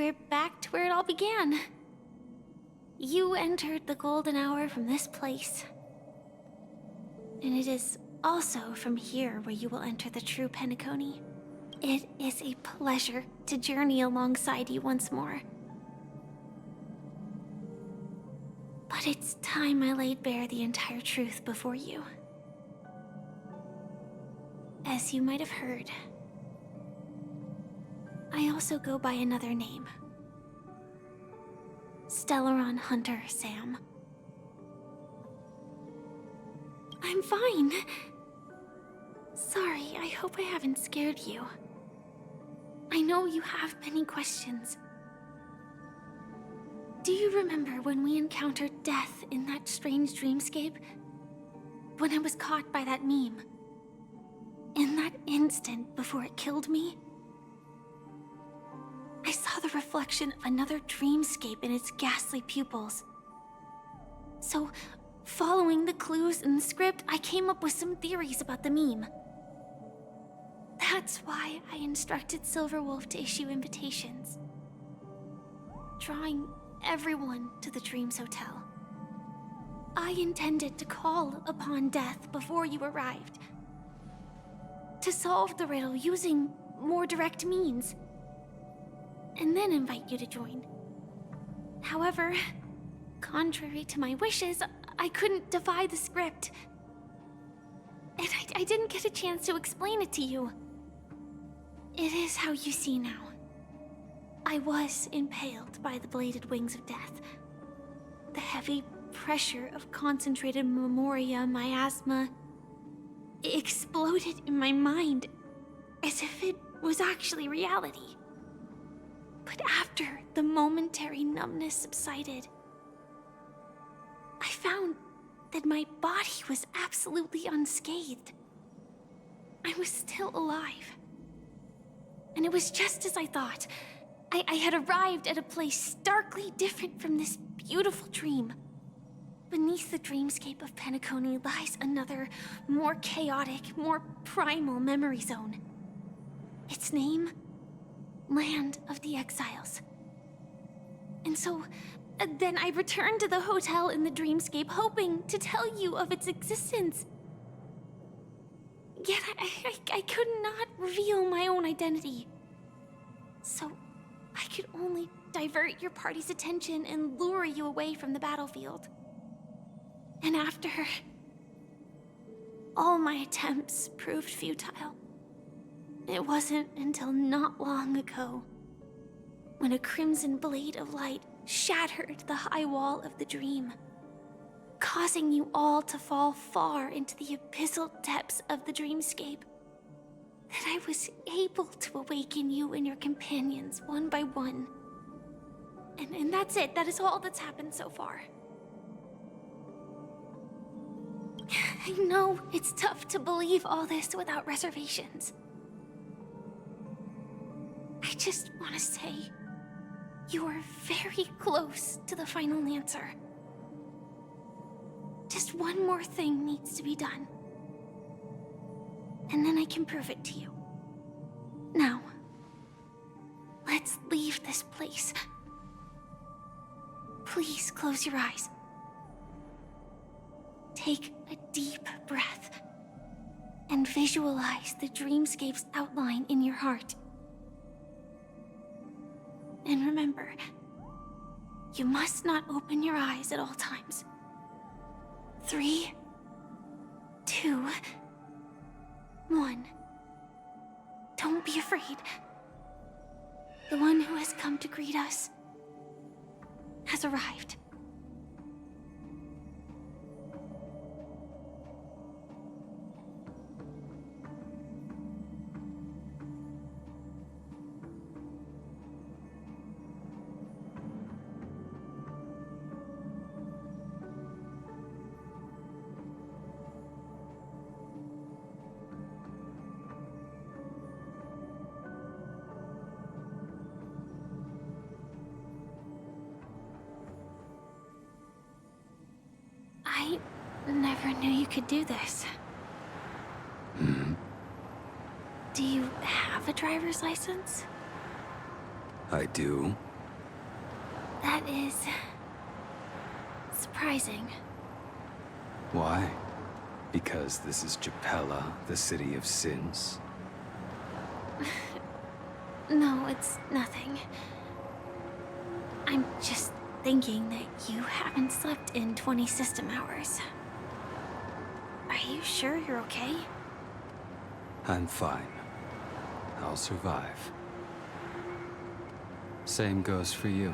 we're back to where it all began. You entered the golden hour from this place. And it is also from here where you will enter the true Penacony. It is a pleasure to journey alongside you once more. But it's time I laid bare the entire truth before you. As you might have heard, I also go by another name. Stellaron Hunter Sam. I'm fine. Sorry, I hope I haven't scared you. I know you have many questions. Do you remember when we encountered death in that strange dreamscape? When I was caught by that meme? In that instant before it killed me? I saw the reflection of another dreamscape in its ghastly pupils. So, following the clues in the script, I came up with some theories about the meme. That's why I instructed Silverwolf to issue invitations, drawing everyone to the Dreams Hotel. I intended to call upon death before you arrived, to solve the riddle using more direct means, and then invite you to join. However, contrary to my wishes, I couldn't defy the script. And I didn't get a chance to explain it to you. It is how you see now. I was impaled by the bladed wings of death. The heavy pressure of concentrated memoria miasma exploded in my mind as if it was actually reality. But after the momentary numbness subsided, I found that my body was absolutely unscathed. I was still alive. And it was just as I thought. I had arrived at a place starkly different from this beautiful dream. Beneath the dreamscape of Penacony lies another, more chaotic, more primal memory zone. Its name? Land of the Exiles. And so, then I returned to the hotel in the dreamscape, hoping to tell you of its existence. Yet I could not reveal my own identity. So, I could only divert your party's attention and lure you away from the battlefield. And after, all my attempts proved futile. It wasn't until not long ago, when a crimson blade of light shattered the high wall of the dream, causing you all to fall far into the abyssal depths of the dreamscape, that I was able to awaken you and your companions one by one. And that's it. That is all that's happened so far. I know it's tough to believe all this without reservations. I just want to say, you are very close to the final answer. Just one more thing needs to be done. And then I can prove it to you. Now, let's leave this place. Please close your eyes. Take a deep breath and visualize the dreamscape's outline in your heart. And remember, you must not open your eyes at all times. 3, 2, 1. Don't be afraid. The one who has come to greet us has arrived. I never knew you could do this. Do you have a driver's license? I do. That is... surprising. Why? Because this is Japella, the city of sins? No, it's nothing. I'm just thinking that you haven't slept in 20 system hours. Are you sure you're okay? I'm fine. I'll survive. Same goes for you.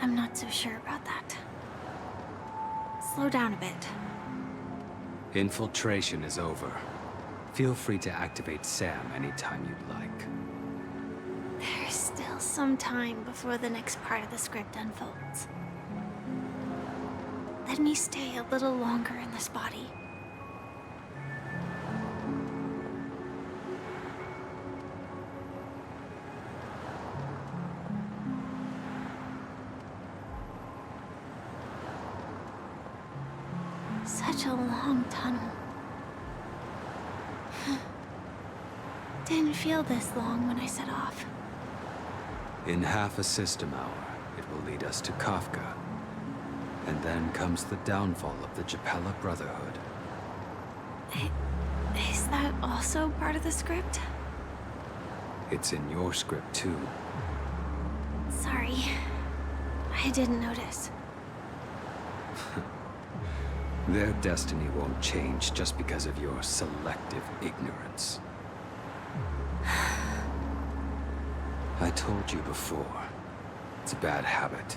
I'm not so sure about that. Slow down a bit. Infiltration is over. Feel free to activate Sam anytime you'd like. There's still some time before the next part of the script unfolds. Let me stay a little longer in this body. Such a long tunnel. Didn't feel this long when I set off. In half a system hour, it will lead us to Kafka. And then comes the downfall of the Japella Brotherhood. Is that also part of the script? It's in your script too. Sorry. I didn't notice. Their destiny won't change just because of your selective ignorance. I told you before. It's a bad habit.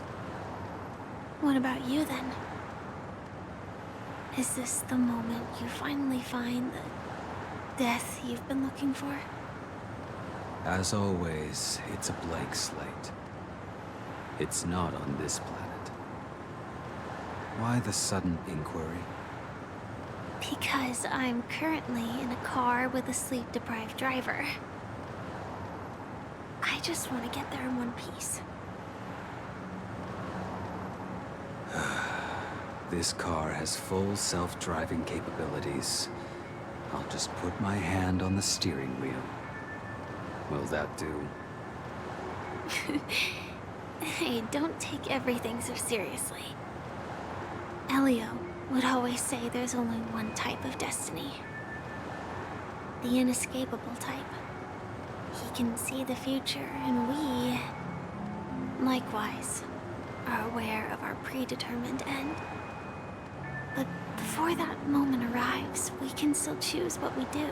What about you then? Is this the moment you finally find the death you've been looking for? As always, it's a blank slate. It's not on this planet. Why the sudden inquiry? Because I'm currently in a car with a sleep-deprived driver. I just want to get there in one piece. This car has full self-driving capabilities. I'll just put my hand on the steering wheel. Will that do? Hey, don't take everything so seriously. Elio would always say there's only one type of destiny. The inescapable type. He can see the future, and we, likewise, are aware of our predetermined end. But before that moment arrives, we can still choose what we do.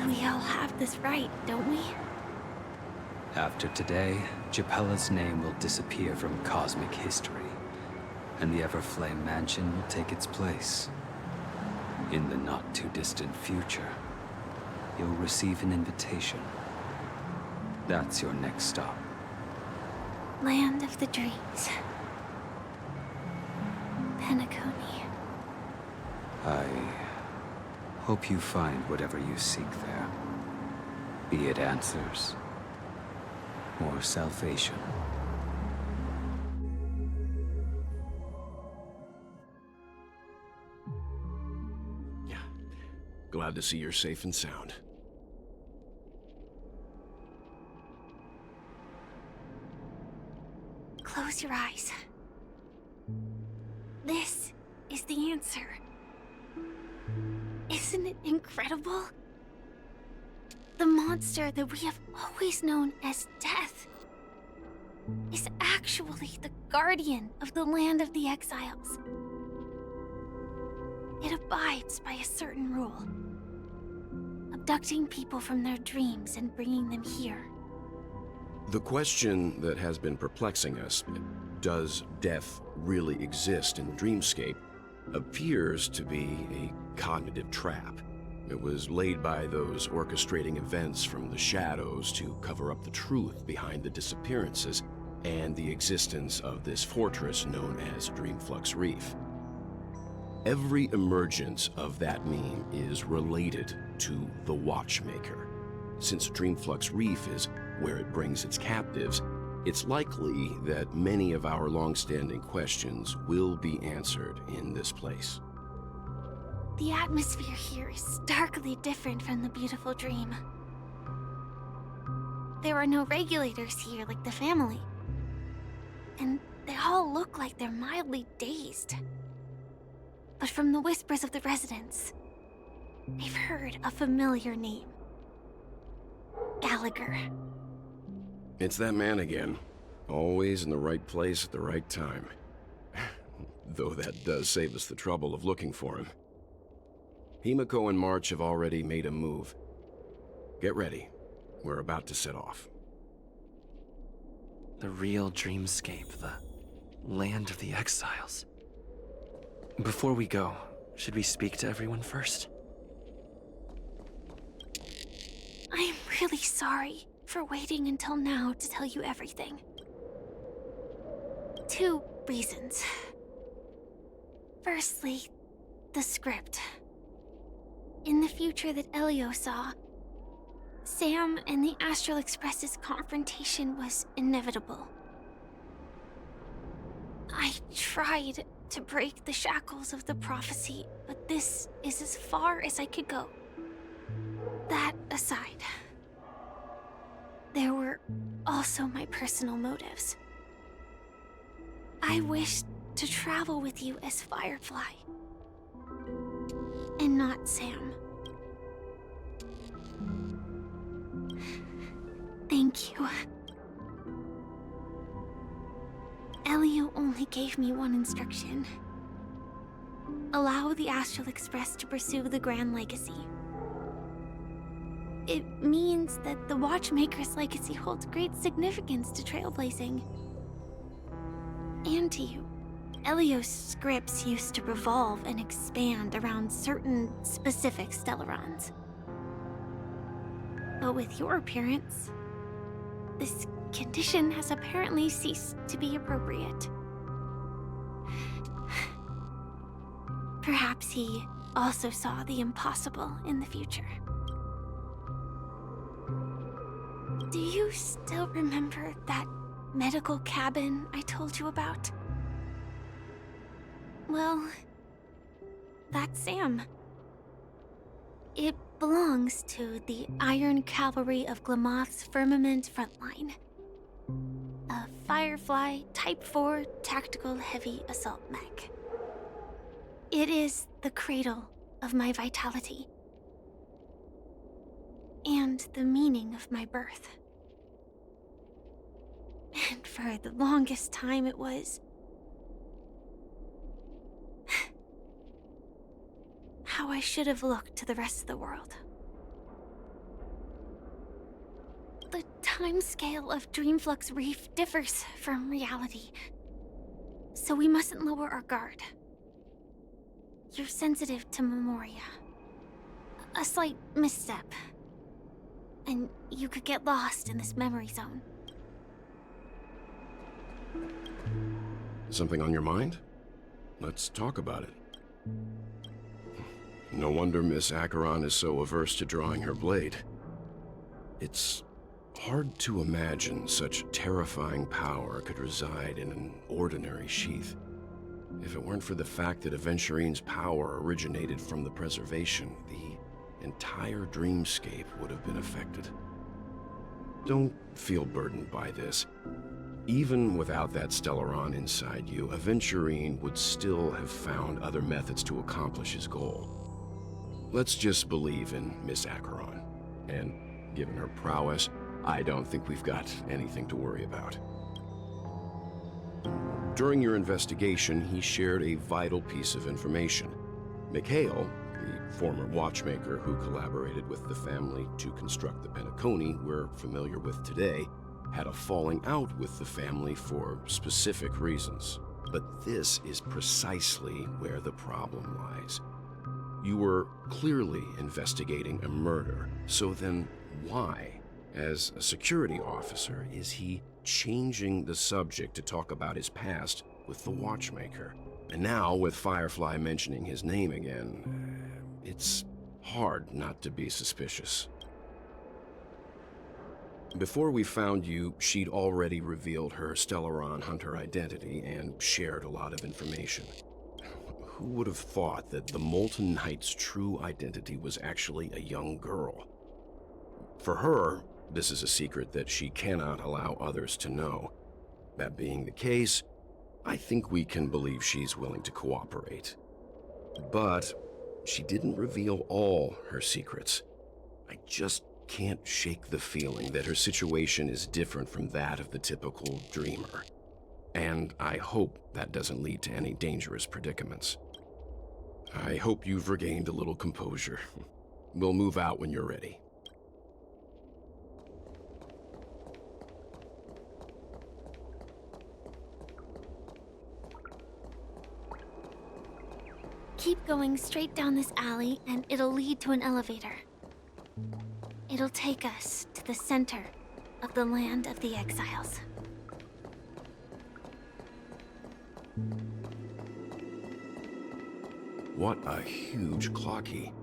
We all have this right, don't we? After today, Japella's name will disappear from cosmic history, and the Everflame Mansion will take its place. In the not-too-distant future, you'll receive an invitation. That's your next stop. Land of the Dreams. Penacony. I hope you find whatever you seek there. Be it answers or salvation. Yeah. Glad to see you're safe and sound. Close your eyes. This is the answer. Isn't it incredible? The monster that we have always known as Death is actually the guardian of the land of the exiles. It abides by a certain rule, abducting people from their dreams and bringing them here. The question that has been perplexing us, does death really exist in the dreamscape, appears to be a cognitive trap. It was laid by those orchestrating events from the shadows to cover up the truth behind the disappearances and the existence of this fortress known as Dreamflux Reef. Every emergence of that meme is related to the Watchmaker. Since Dreamflux Reef is where it brings its captives, it's likely that many of our long-standing questions will be answered in this place. The atmosphere here is starkly different from the beautiful dream. there are no regulators here like the family. And they all look like they're mildly dazed. But from the whispers of the residents, they've heard a familiar name. Gallagher. It's that man again. Always in the right place at the right time. Though that does save us the trouble of looking for him. Himiko and March have already made a move. Get ready. We're about to set off. The real dreamscape, the land of the exiles. Before we go, should we speak to everyone first? I'm really sorry for waiting until now to tell you everything. 2 reasons. Firstly, the script. In the future that Elio saw, Sam and the Astral Express's confrontation was inevitable. I tried to break the shackles of the prophecy, but this is as far as I could go. That aside, there were also my personal motives. I wished to travel with you as Firefly, and not Sam. Thank you. Elio only gave me one instruction. Allow the Astral Express to pursue the Grand Legacy. It means that the Watchmaker's legacy holds great significance to trailblazing. And to you. Elio's scripts used to revolve and expand around certain specific Stellarons. But with your appearance, this condition has apparently ceased to be appropriate. Perhaps he also saw the impossible in the future. Do you still remember that medical cabin I told you about? Well, that's Sam. It belongs to the Iron Cavalry of Glamoth's Firmament Frontline. A Firefly Type 4 tactical heavy assault mech. It is the cradle of my vitality. And the meaning of my birth. And for the longest time it was how I should have looked to the rest of the world. The timescale of Dreamflux Reef differs from reality, so we mustn't lower our guard. You're sensitive to Memoria. A slight misstep, and you could get lost in this memory zone. Something on your mind? Let's talk about it. No wonder Miss Acheron is so averse to drawing her blade. It's hard to imagine such terrifying power could reside in an ordinary sheath. If it weren't for the fact that Aventurine's power originated from the preservation, the entire dreamscape would have been affected. Don't feel burdened by this. Even without that Stellaron inside you, Aventurine would still have found other methods to accomplish his goal. Let's just believe in Miss Acheron. And given her prowess, I don't think we've got anything to worry about. During your investigation, he shared a vital piece of information. Mikhail, the former watchmaker who collaborated with the family to construct the Penacony we're familiar with today, had a falling out with the family for specific reasons. But this is precisely where the problem lies. You were clearly investigating a murder, so then why, as a security officer, is he changing the subject to talk about his past with the watchmaker? And now, with Firefly mentioning his name again, it's hard not to be suspicious. Before we found you, she'd already revealed her Stellaron hunter identity and shared a lot of information. Who would have thought that the Molten Knight's true identity was actually a young girl? For her, this is a secret that she cannot allow others to know. That being the case, I think we can believe she's willing to cooperate. But she didn't reveal all her secrets. I just can't shake the feeling that her situation is different from that of the typical dreamer. And I hope that doesn't lead to any dangerous predicaments. I hope you've regained a little composure. We'll move out when you're ready. Keep going straight down this alley, and it'll lead to an elevator. It'll take us to the center of the land of the exiles. What a huge clock key.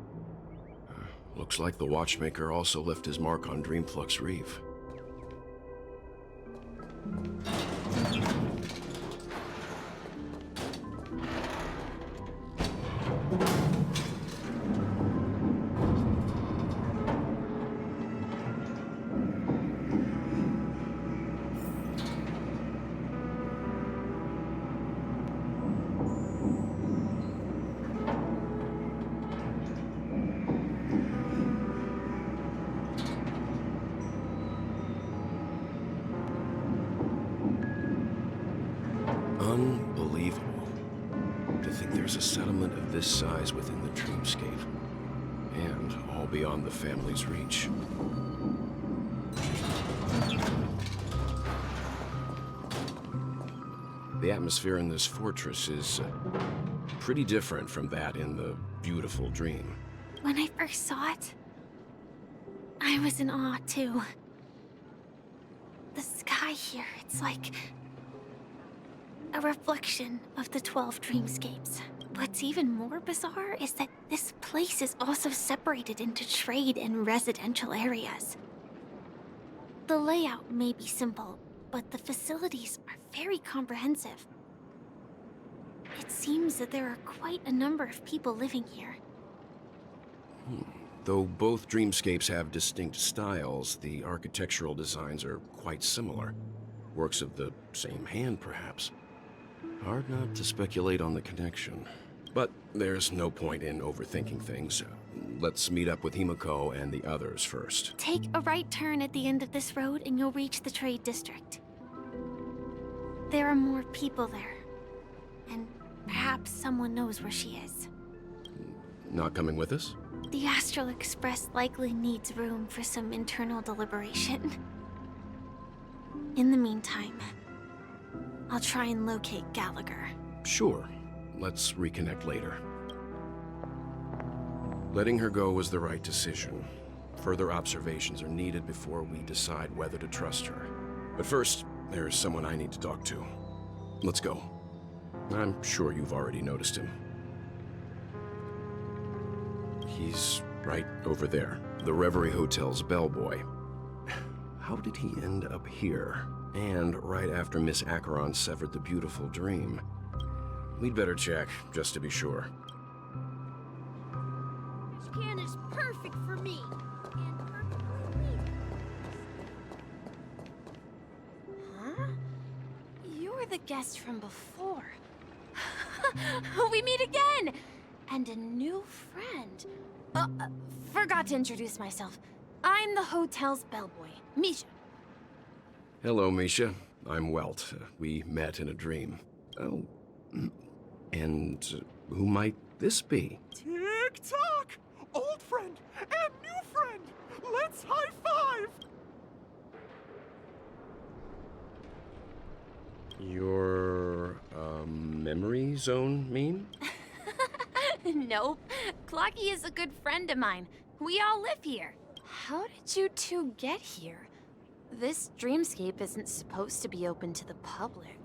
Looks like the watchmaker also left his mark on Dreamflux Reef. Unbelievable. To think there's a settlement of this size within the dreamscape. And all beyond the family's reach. The atmosphere in this fortress is pretty different from that in the beautiful dream. When I first saw it, I was in awe too. The sky here, it's like a reflection of the 12 dreamscapes. What's even more bizarre is that this place is also separated into trade and residential areas. The layout may be simple, but the facilities are very comprehensive. It seems that there are quite a number of people living here. Though both dreamscapes have distinct styles, the architectural designs are quite similar. Works of the same hand, perhaps. Hard not to speculate on the connection. But there's no point in overthinking things. Let's meet up with Himiko and the others first. Take a right turn at the end of this road and you'll reach the trade district. There are more people there. And perhaps someone knows where she is. Not coming with us? The Astral Express likely needs room for some internal deliberation. In the meantime, I'll try and locate Gallagher. Sure. Let's reconnect later. Letting her go was the right decision. Further observations are needed before we decide whether to trust her. But first, there's someone I need to talk to. Let's go. I'm sure you've already noticed him. He's right over there. The Reverie Hotel's bellboy. How did he end up here? And right after Miss Acheron severed the beautiful dream. We'd better check, just to be sure. This can is perfect for me. And perfect for me. Huh? You're the guest from before. We meet again! And a new friend. Forgot to introduce myself. I'm the hotel's bellboy, Misha. Hello, Misha. I'm Welt. We met in a dream. Oh, and who might this be? Tick-tock! Old friend and new friend! Let's high-five! Your, memory zone meme? Nope. Clocky is a good friend of mine. We all live here. How did you two get here? This dreamscape isn't supposed to be open to the public.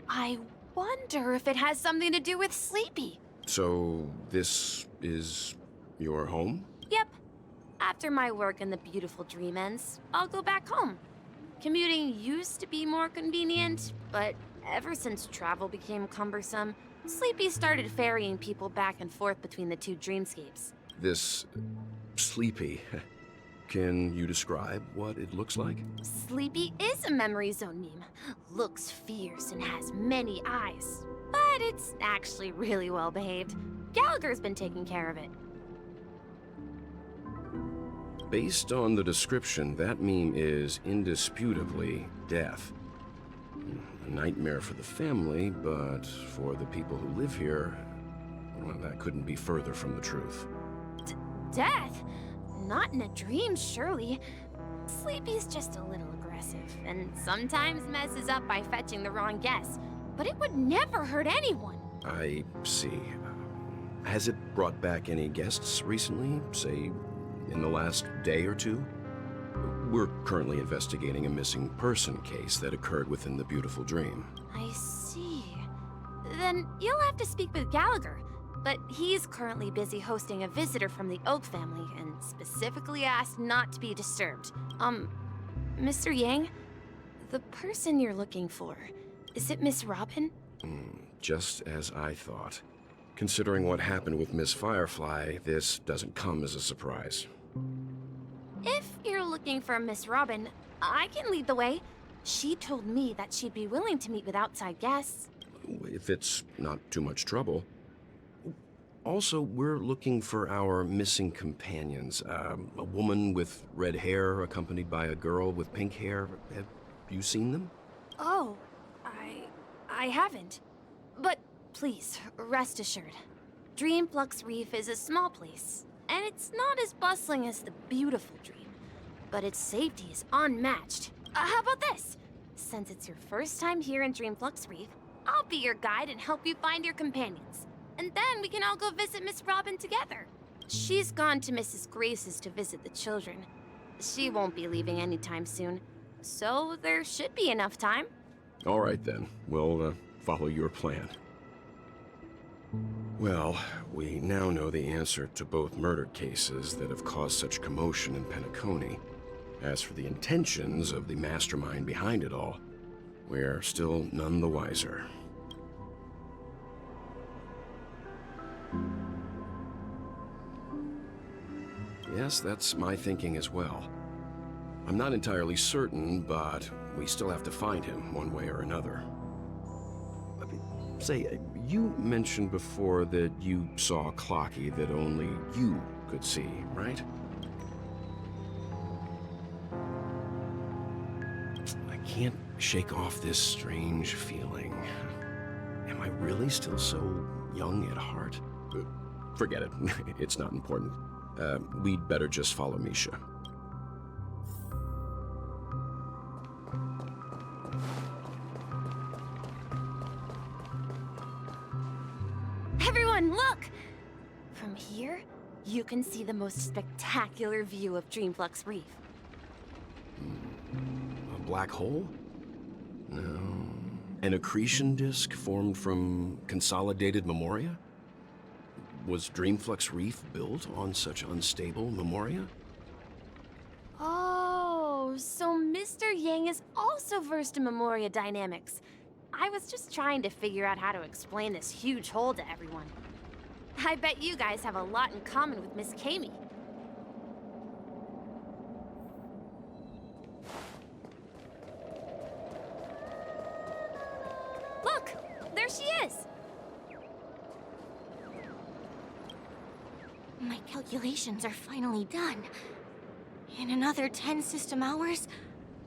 I wonder if it has something to do with Sleepy. So, this is your home? Yep. After my work in the beautiful dream ends, I'll go back home. Commuting used to be more convenient, but ever since travel became cumbersome, Sleepy started ferrying people back and forth between the two dreamscapes. This... Sleepy. Can you describe what it looks like? Sleepy is a memory zone meme. Looks fierce and has many eyes. But it's actually really well behaved. Gallagher's been taking care of it. Based on the description, that meme is indisputably death. A nightmare for the family, but for the people who live here, well, that couldn't be further from the truth. Death? Not in a dream, surely. Sleepy's just a little aggressive, and sometimes messes up by fetching the wrong guess. But it would never hurt anyone. I see. Has it brought back any guests recently, say, in the last day or two? We're currently investigating a missing person case that occurred within the beautiful dream. I see. Then you'll have to speak with Gallagher. But he's currently busy hosting a visitor from the Oak family and specifically asked not to be disturbed. Mr. Yang, the person you're looking for, is it Miss Robin? Just as I thought. Considering what happened with Miss Firefly, this doesn't come as a surprise. If you're looking for Miss Robin, I can lead the way. She told me that she'd be willing to meet with outside guests. If it's not too much trouble. Also, we're looking for our missing companions. A woman with red hair accompanied by a girl with pink hair. Have you seen them? Oh, I haven't. But please, rest assured. Dreamflux Reef is a small place, and it's not as bustling as the beautiful Dream. But its safety is unmatched. How about this? Since it's your first time here in Dreamflux Reef, I'll be your guide and help you find your companions. And then we can all go visit Miss Robin together. She's gone to Mrs. Grace's to visit the children. She won't be leaving anytime soon, so there should be enough time. All right then, we'll follow your plan. Well, we now know the answer to both murder cases that have caused such commotion in Penacony. As for the intentions of the mastermind behind it all, we're still none the wiser. Yes, that's my thinking as well. I'm not entirely certain, but we still have to find him one way or another. Say, you mentioned before that you saw Clocky that only you could see, right? I can't shake off this strange feeling. Am I really still so young at heart? Forget it. It's not important. We'd better just follow Misha. Everyone, look! From here, you can see the most spectacular view of Dreamflux Reef. A black hole? No. An accretion disk formed from consolidated memoria? Was Dreamflux Reef built on such unstable memoria? Oh, so Mr. Yang is also versed in memoria dynamics. I was just trying to figure out how to explain this huge hole to everyone. I bet you guys have a lot in common with Miss Kami. Look! There she is! My calculations are finally done. In another 10 system hours,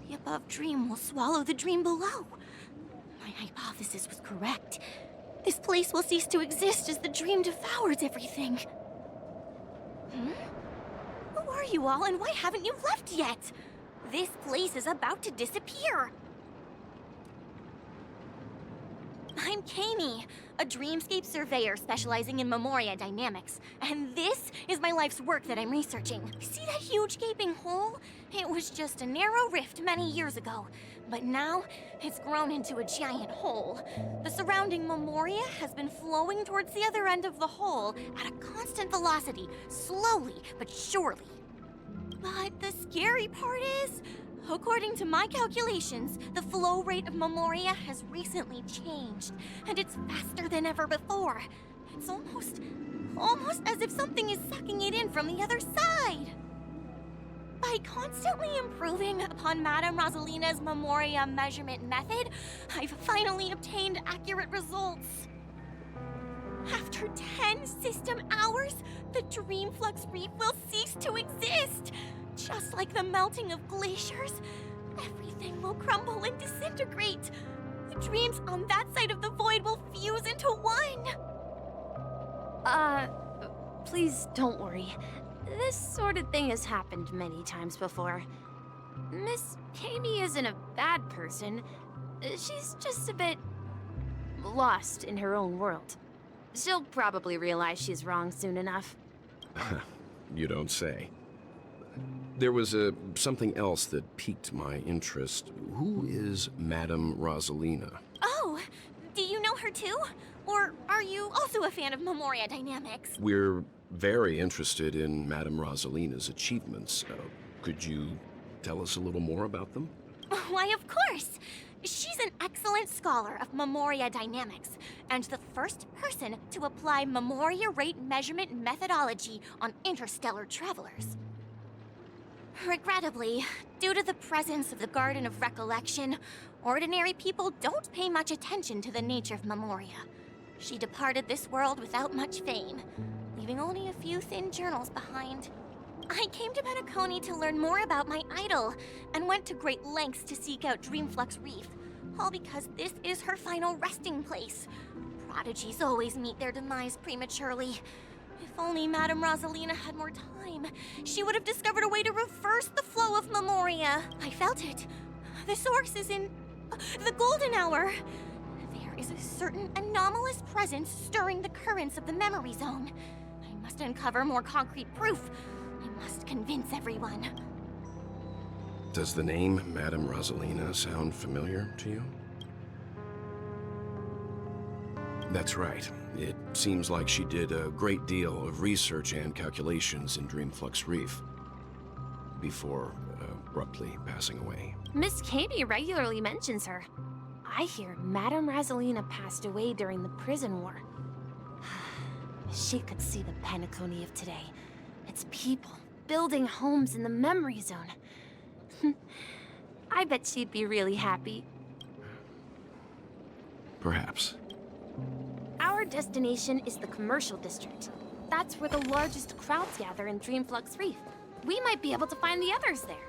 the above dream will swallow the dream below. My hypothesis was correct. This place will cease to exist as the dream devours everything. Who are you all, and why haven't you left yet? This place is about to disappear. I'm Kami, a dreamscape surveyor specializing in memoria dynamics. And this is my life's work that I'm researching. See that huge gaping hole? It was just a narrow rift many years ago. But now, it's grown into a giant hole. The surrounding memoria has been flowing towards the other end of the hole at a constant velocity, slowly but surely. But the scary part is, according to my calculations, the flow rate of memoria has recently changed, and it's faster than ever before. It's almost as if something is sucking it in from the other side. By constantly improving upon Madame Rosalina's Memoria measurement method, I've finally obtained accurate results. After 10 system hours, the Dreamflux Reef will cease to exist. Just like the melting of glaciers, everything will crumble and disintegrate. The dreams on that side of the void will fuse into one. Please don't worry. This sort of thing has happened many times before. Miss Kami isn't a bad person. She's just a bit lost in her own world. She'll probably realize she's wrong soon enough. You don't say. There was something else that piqued my interest. Who is Madame Rosalina? Oh, do you know her too? Or are you also a fan of Memoria Dynamics? We're very interested in Madame Rosalina's achievements. Could you tell us a little more about them? Why, of course! She's an excellent scholar of Memoria Dynamics, and the first person to apply Memoria rate measurement methodology on interstellar travelers. Regrettably, due to the presence of the Garden of Recollection, ordinary people don't pay much attention to the nature of Memoria. She departed this world without much fame, leaving only a few thin journals behind. I came to Penacony to learn more about my idol, and went to great lengths to seek out Dreamflux Reef, all because this is her final resting place. Prodigies always meet their demise prematurely. If only Madame Rosalina had more time, she would have discovered a way to reverse the flow of Memoria. I felt it. The source is in the golden hour. There is a certain anomalous presence stirring the currents of the memory zone. I must uncover more concrete proof. I must convince everyone. Does the name Madame Rosalina sound familiar to you? That's right. It seems like she did a great deal of research and calculations in Dreamflux Reef before abruptly passing away. Miss Kami regularly mentions her. I hear Madame Rosalina passed away during the prison war. She could see the Penacony of today. Its people building homes in the memory zone. I bet she'd be really happy. Perhaps. Our destination is the commercial district. That's where the largest crowds gather in Dreamflux Reef. We might be able to find the others there.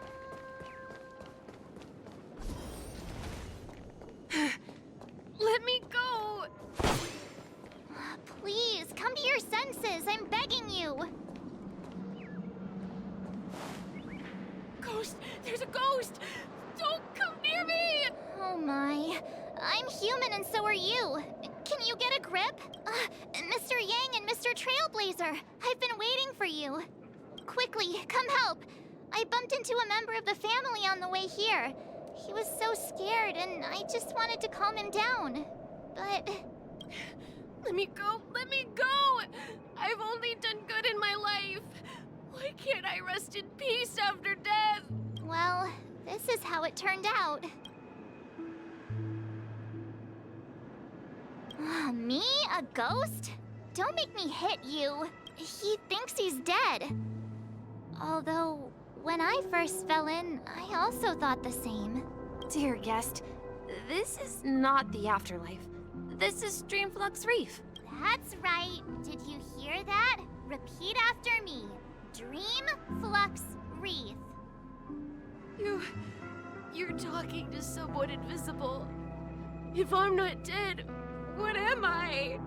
Let me go! Please, come to your senses. I'm begging you. Ghost! There's a ghost! Don't come near me! Oh my. I'm human and so are you. Can you get a grip? Mr. Yang and Mr. Trailblazer, I've been waiting for you. Quickly, come help. I bumped into a member of the family on the way here. He was so scared and I just wanted to calm him down. But... Let me go! Let me go! I've only done good in my life. Why can't I rest in peace after death? well, this is how it turned out. Me? A ghost? Don't make me hit you. He thinks he's dead. Although, when I first fell in, I also thought the same. Dear guest, this is not the afterlife. This is Dreamflux Reef. That's right. Did you hear that? Repeat after me. Dreamflux Reef. You're talking to someone invisible. If I'm not dead, what am I?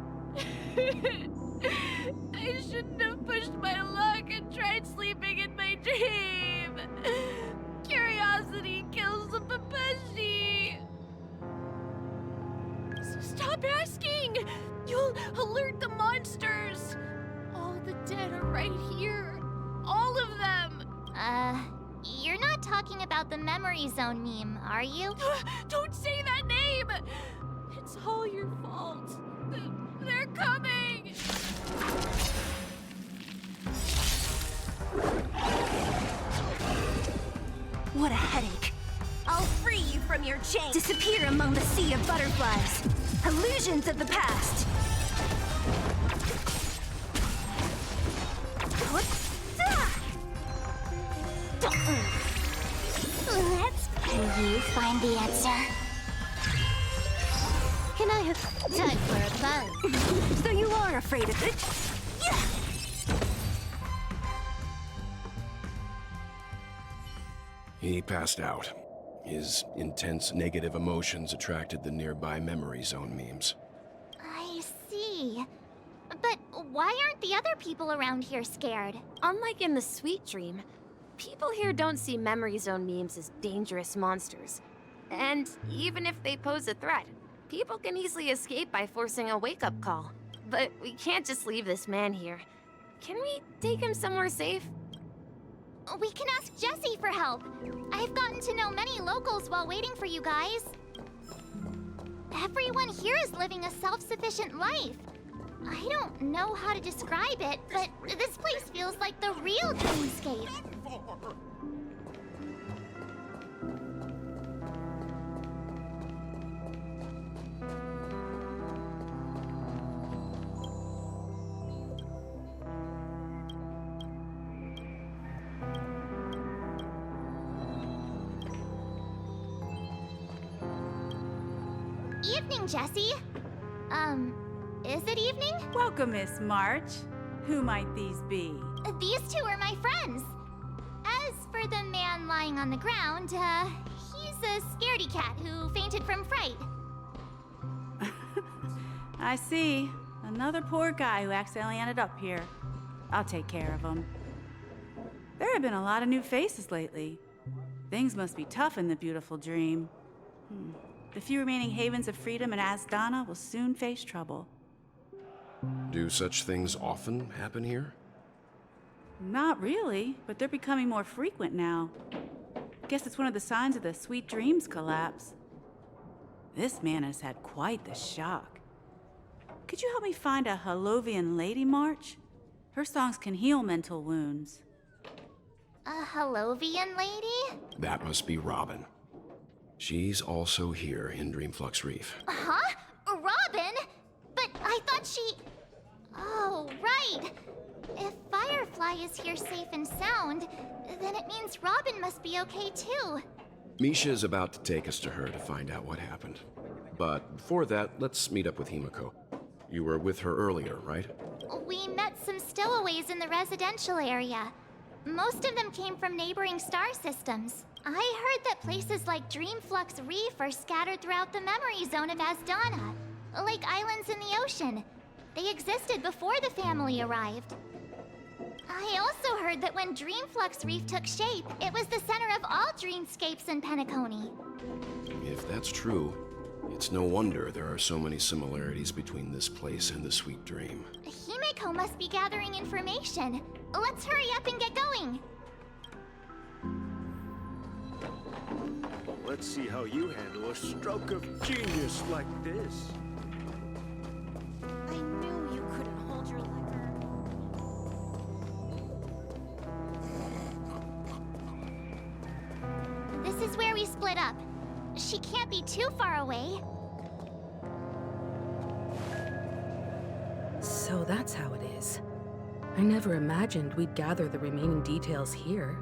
I shouldn't have pushed my luck and tried sleeping in my dream. Curiosity kills the Papeshi. So stop asking. You'll alert the monsters. All the dead are right here. All of them. You're not talking about the memory zone meme, are you? Don't say that name. It's all your fault. They're coming. What a headache. I'll free you from your chains. Disappear among the sea of butterflies. Illusions of the past. find the answer. Can I have time for a fun? So you are afraid of it? He passed out. His intense negative emotions attracted the nearby memory zone memes. I see. But why aren't the other people around here scared? Unlike in the Sweet Dream, people here don't see Memory Zone memes as dangerous monsters. And even if they pose a threat, people can easily escape by forcing a wake-up call. But we can't just leave this man here. Can we take him somewhere safe? We can ask Jessie for help. I've gotten to know many locals while waiting for you guys. Everyone here is living a self-sufficient life. I don't know how to describe it, but this place feels like the real dreamscape. Evening, Jessie. Is it evening? Welcome, Miss March. Who might these be? These two are my friends. As for the man lying on the ground, he's a scaredy cat who fainted from fright. I see. Another poor guy who accidentally ended up here. I'll take care of him. There have been a lot of new faces lately. Things must be tough in the beautiful dream. The few remaining havens of freedom in Asdana will soon face trouble. Do such things often happen here? Not really, but they're becoming more frequent now. Guess it's one of the signs of the Sweet Dreams collapse. This man has had quite the shock. Could you help me find a Halovian lady, March? Her songs can heal mental wounds. A Halovian lady? That must be Robin. She's also here in Dreamflux Reef. Huh? Robin? But I thought she... Oh, right. If Firefly is here safe and sound, then it means Robin must be okay too. Misha's about to take us to her to find out what happened. But before that, let's meet up with Himiko. You were with her earlier, right? We met some stowaways in the residential area. Most of them came from neighboring star systems. I heard that places like Dreamflux Reef are scattered throughout the memory zone of Asdana, like islands in the ocean. They existed before the family arrived. I also heard that when Dreamflux Reef took shape, it was the center of all dreamscapes in Penacony. If that's true, it's no wonder there are so many similarities between this place and the Sweet Dream. Himiko must be gathering information. Let's hurry up and get going. Let's see how you handle a stroke of genius like this. I knew you couldn't hold your liquor. This is where we split up. She can't be too far away. So that's how it is. I never imagined we'd gather the remaining details here.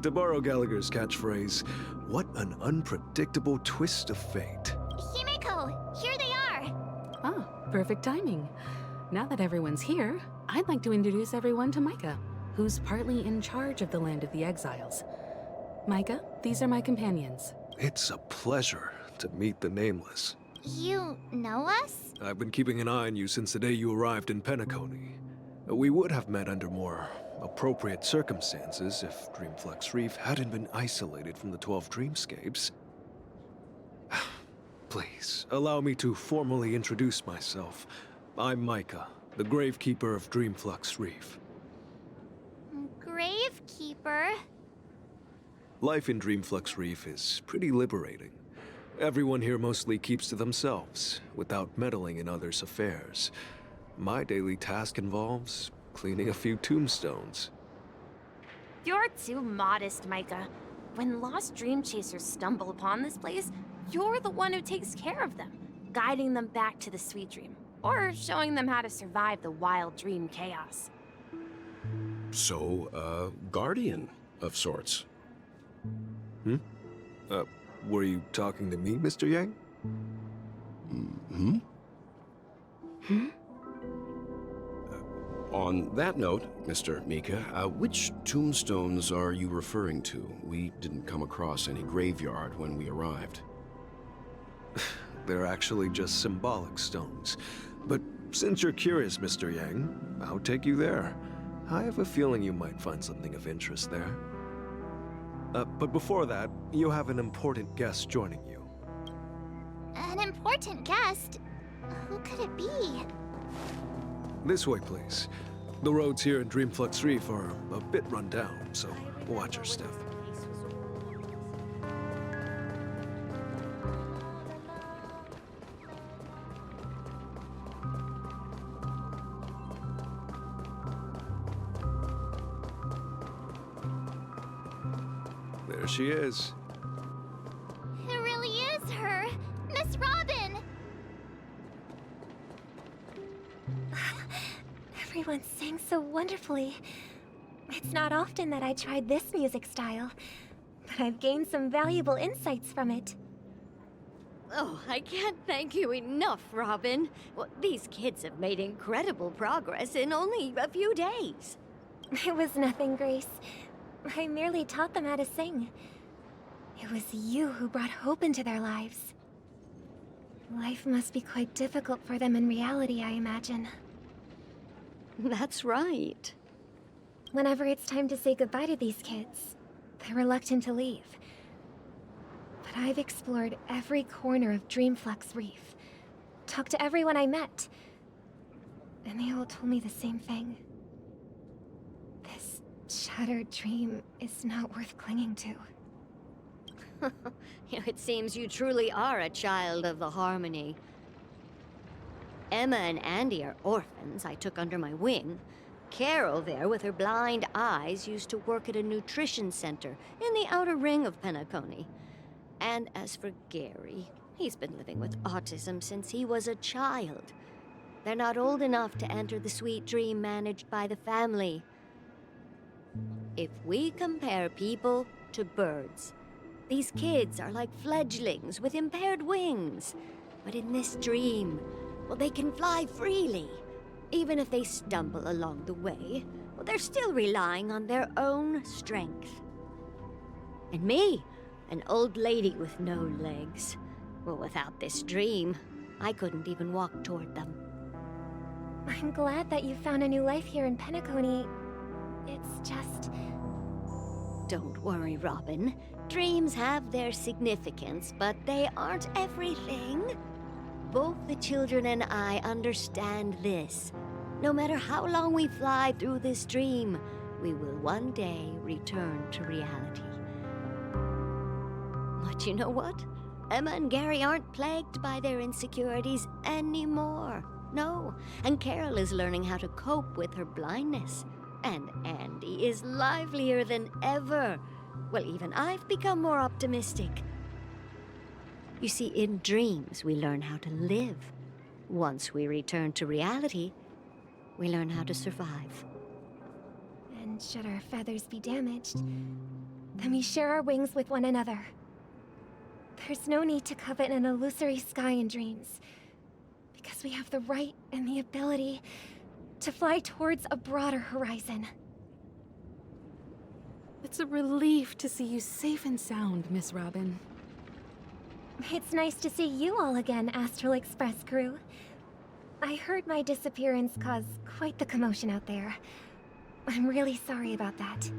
To borrow Gallagher's catchphrase, what an unpredictable twist of fate. Himiko, here they are. Ah, perfect timing. Now that everyone's here, I'd like to introduce everyone to Micah, who's partly in charge of the Land of the Exiles. Micah, these are my companions. It's a pleasure to meet the Nameless. You know us? I've been keeping an eye on you since the day you arrived in Penacony. We would have met under more appropriate circumstances if Dreamflux Reef hadn't been isolated from the 12 dreamscapes. Please, allow me to formally introduce myself. I'm Micah, the Gravekeeper of Dreamflux Reef. Gravekeeper? Life in Dreamflux Reef is pretty liberating. Everyone here mostly keeps to themselves, without meddling in others' affairs. My daily task involves cleaning a few tombstones. You're too modest, Micah. When lost dream chasers stumble upon this place, you're the one who takes care of them, guiding them back to the Sweet Dream, or showing them how to survive the wild dream chaos. So, guardian of sorts. Were you talking to me, Mr. Yang? On that note, Mr. Mika, which tombstones are you referring to? We didn't come across any graveyard when we arrived. They're actually just symbolic stones. But since you're curious, Mr. Yang, I'll take you there. I have a feeling you might find something of interest there. But before that, you have an important guest joining you. An important guest? Who could it be? This way, please. The roads here in Dreamflux Reef are a bit run down, so watch your step. There she is. It really is her! Miss Robin! Everyone sang so wonderfully. It's not often that I tried this music style, but I've gained some valuable insights from it. Oh, I can't thank you enough, Robin. Well, these kids have made incredible progress in only a few days. It was nothing, Grace. I merely taught them how to sing. It was you who brought hope into their lives. Life must be quite difficult for them in reality, I imagine. That's right. Whenever it's time to say goodbye to these kids, they're reluctant to leave. But I've explored every corner of Dreamflux Reef, talked to everyone I met, and they all told me the same thing. This shattered dream is not worth clinging to. It seems you truly are a child of the Harmony. Emma and Andy are orphans I took under my wing. Carol there, with her blind eyes, used to work at a nutrition center in the outer ring of Penacony. And as for Gary, he's been living with autism since he was a child. They're not old enough to enter the sweet dream managed by the family. If we compare people to birds, these kids are like fledglings with impaired wings. But in this dream, well, they can fly freely. Even if they stumble along the way, well, they're still relying on their own strength. And me, an old lady with no legs. Well, without this dream, I couldn't even walk toward them. I'm glad that you found a new life here in Penacony. It's just... Don't worry, Robin. Dreams have their significance, but they aren't everything. Both the children and I understand this. No matter how long we fly through this dream, we will one day return to reality. But you know what? Emma and Gary aren't plagued by their insecurities anymore. No, and Carol is learning how to cope with her blindness. And Andy is livelier than ever. Well, even I've become more optimistic. You see, in dreams, we learn how to live. Once we return to reality, we learn how to survive. And should our feathers be damaged, then we share our wings with one another. There's no need to covet an illusory sky in dreams, because we have the right and the ability to fly towards a broader horizon. It's a relief to see you safe and sound, Miss Robin. It's nice to see you all again, Astral Express crew. I heard my disappearance caused quite the commotion out there. I'm really sorry about that.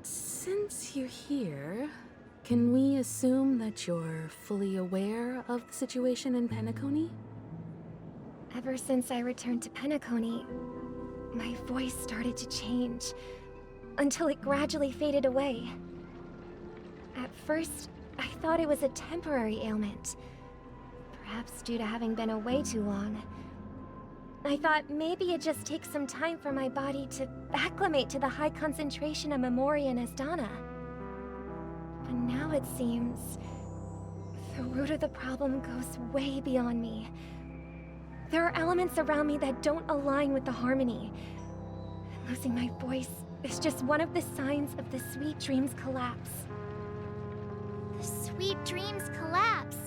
Since you're here, can we assume that you're fully aware of the situation in Penacony? Ever since I returned to Penacony, my voice started to change, until it gradually faded away. At first, I thought it was a temporary ailment, perhaps due to having been away too long. I thought maybe it just takes some time for my body to acclimate to the high concentration of Memoria and Asdana. But now it seems the root of the problem goes way beyond me. There are elements around me that don't align with the Harmony. Losing my voice is just one of the signs of the sweet dream's collapse. Sweet dreams collapse.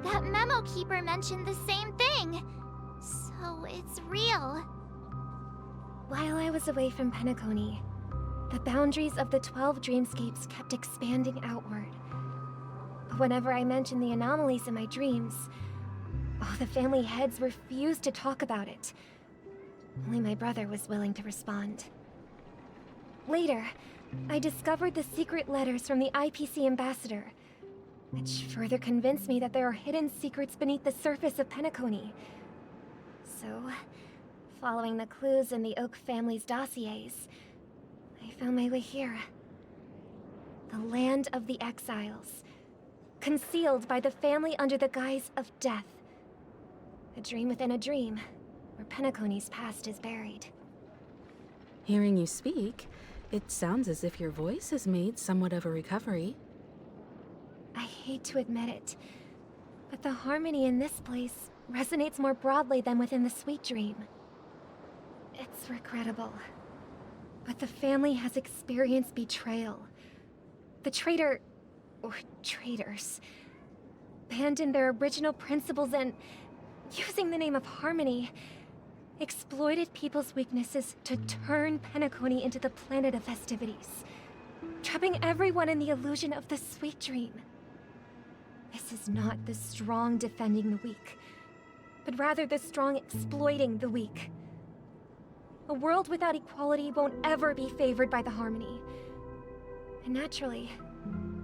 That memo keeper mentioned the same thing. So it's real. While I was away from Penacony, the boundaries of the 12 dreamscapes kept expanding outward. Whenever I mentioned the anomalies in my dreams, all the family heads refused to talk about it. Only my brother was willing to respond. Later, I discovered the secret letters from the IPC ambassador, which further convinced me that there are hidden secrets beneath the surface of Penacony. So, following the clues in the Oak family's dossiers, I found my way here. The land of the exiles, concealed by the family under the guise of death. A dream within a dream, where Penacony's past is buried. Hearing you speak, it sounds as if your voice has made somewhat of a recovery. I hate to admit it, but the harmony in this place resonates more broadly than within the Sweet Dream. It's regrettable, but the family has experienced betrayal. The traitor, or traitors, abandoned their original principles and, using the name of harmony, exploited people's weaknesses to turn Penacony into the planet of festivities, trapping everyone in the illusion of the Sweet Dream. This is not the strong defending the weak, but rather the strong exploiting the weak. A world without equality won't ever be favored by the harmony. And naturally,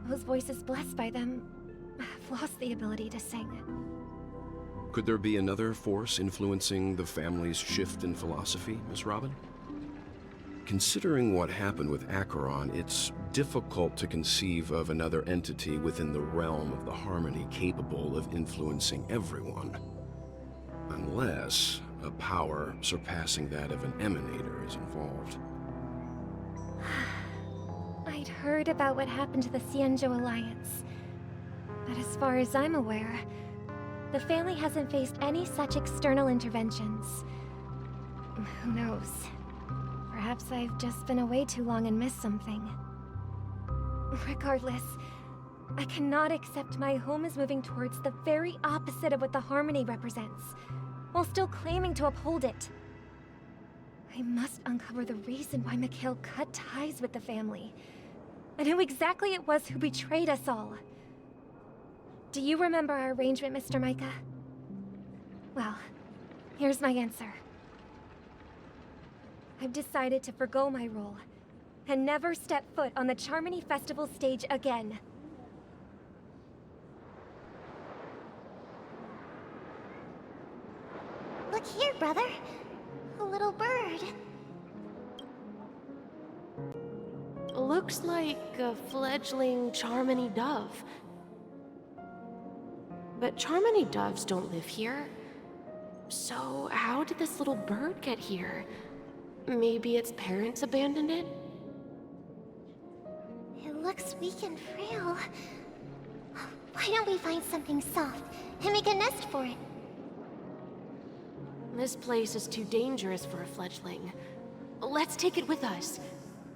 those voices blessed by them have lost the ability to sing. Could there be another force influencing the family's shift in philosophy, Miss Robin? Considering what happened with Acheron, it's difficult to conceive of another entity within the realm of the harmony capable of influencing everyone. Unless a power surpassing that of an emanator is involved. I'd heard about what happened to the Xianzhou Alliance, but as far as I'm aware, the family hasn't faced any such external interventions. Who knows? Perhaps I've just been away too long and missed something. Regardless, I cannot accept my home is moving towards the very opposite of what the harmony represents, while still claiming to uphold it. I must uncover the reason why Mikhail cut ties with the family, and who exactly it was who betrayed us all. Do you remember our arrangement, Mr. Micah? Well, here's my answer. I've decided to forgo my role, and never step foot on the Charmony Festival stage again. Look here, brother. A little bird. Looks like a fledgling Charmony dove. But Charmony doves don't live here. So how did this little bird get here? Maybe its parents abandoned it? It looks weak and frail. Why don't we find something soft and make a nest for it? This place is too dangerous for a fledgling. Let's take it with us.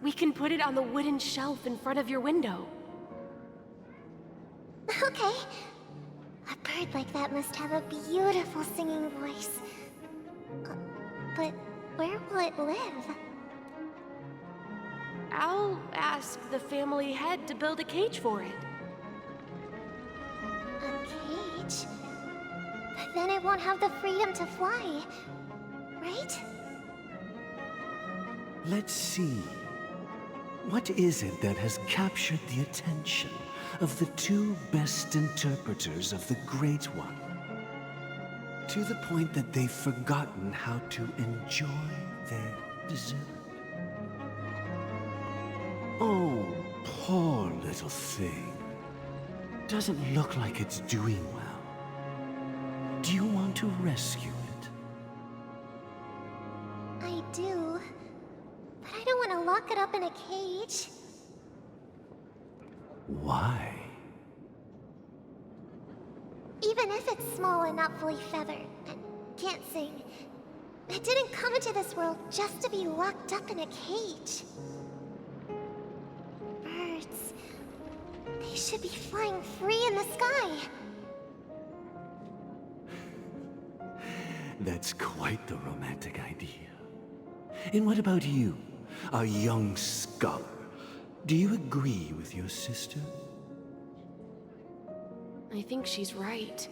We can put it on the wooden shelf in front of your window. Okay. A bird like that must have a beautiful singing voice. But where will it live? I'll ask the family head to build a cage for it. A cage? But then it won't have the freedom to fly, right? Let's see. What is it that has captured the attention of the two best interpreters of the Great One? To the point that they've forgotten how to enjoy their dessert. Oh, poor little thing. Doesn't look like it's doing well. Do you want to rescue it? I do. But I don't want to lock it up in a cage. Why? Even if it's small and not fully feathered, and can't sing, it didn't come into this world just to be locked up in a cage. Birds, they to be flying free in the sky. That's quite the romantic idea. And what about you, a young scholar? Do you agree with your sister? I think she's right.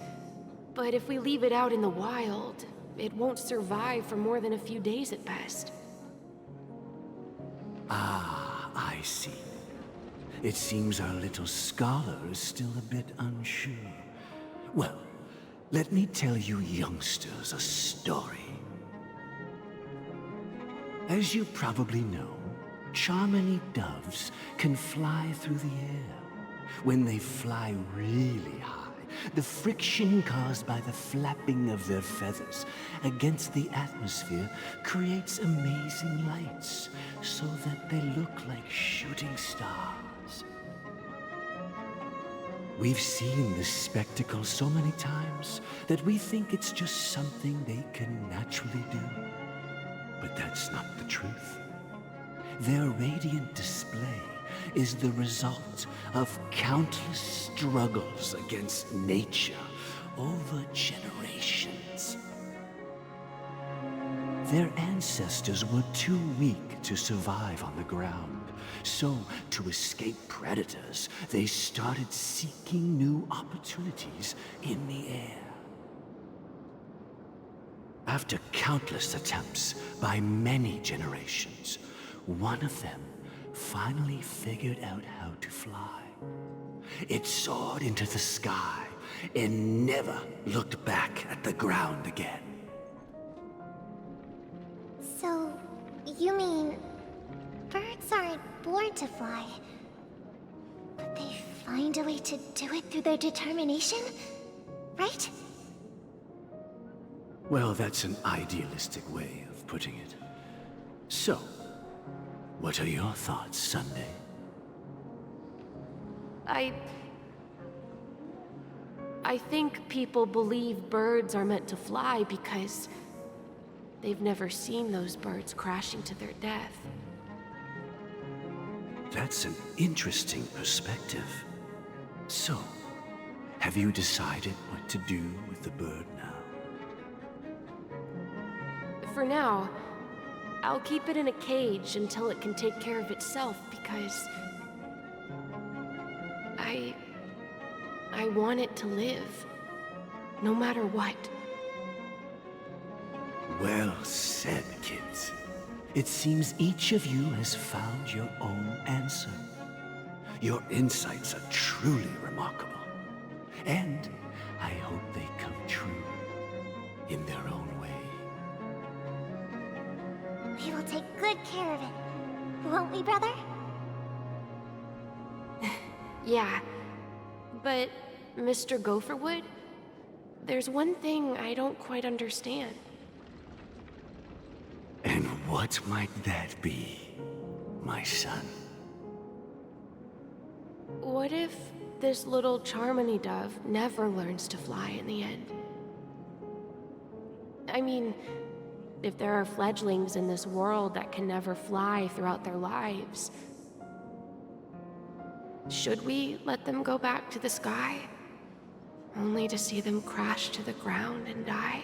But if we leave it out in the wild, it won't survive for more than a few days at best. Ah, I see. It seems our little scholar is still a bit unsure. Well, let me tell you youngsters a story. As you probably know, Charmony doves can fly through the air. When they fly really high, the friction caused by the flapping of their feathers against the atmosphere creates amazing lights, so that they look like shooting stars. We've seen this spectacle so many times that we think it's just something they can naturally do. But that's not the truth. Their radiant display is the result of countless struggles against nature over generations. Their ancestors were too weak to survive on the ground, so to escape predators, they started seeking new opportunities in the air. After countless attempts by many generations, one of them finally figured out how to fly. It soared into the sky and never looked back at the ground again. So, you mean birds aren't born to fly, but they find a way to do it through their determination, right? Well, that's an idealistic way of putting it. So, what are your thoughts, Sunday? I think people believe birds are meant to fly because they've never seen those birds crashing to their death. That's an interesting perspective. So, have you decided what to do with the bird now? For now, I'll keep it in a cage until it can take care of itself because I want it to live, no matter what. Well said, kids. It seems each of you has found your own answer. Your insights are truly remarkable. And I hope they come true in their own way. We will take good care of it, won't we, brother? Yeah, but Mr. Gopherwood, there's one thing I don't quite understand. And what might that be, my son? What if this little Charmony dove never learns to fly in the end? I mean, if there are fledglings in this world that can never fly throughout their lives, should we let them go back to the sky, only to see them crash to the ground and die?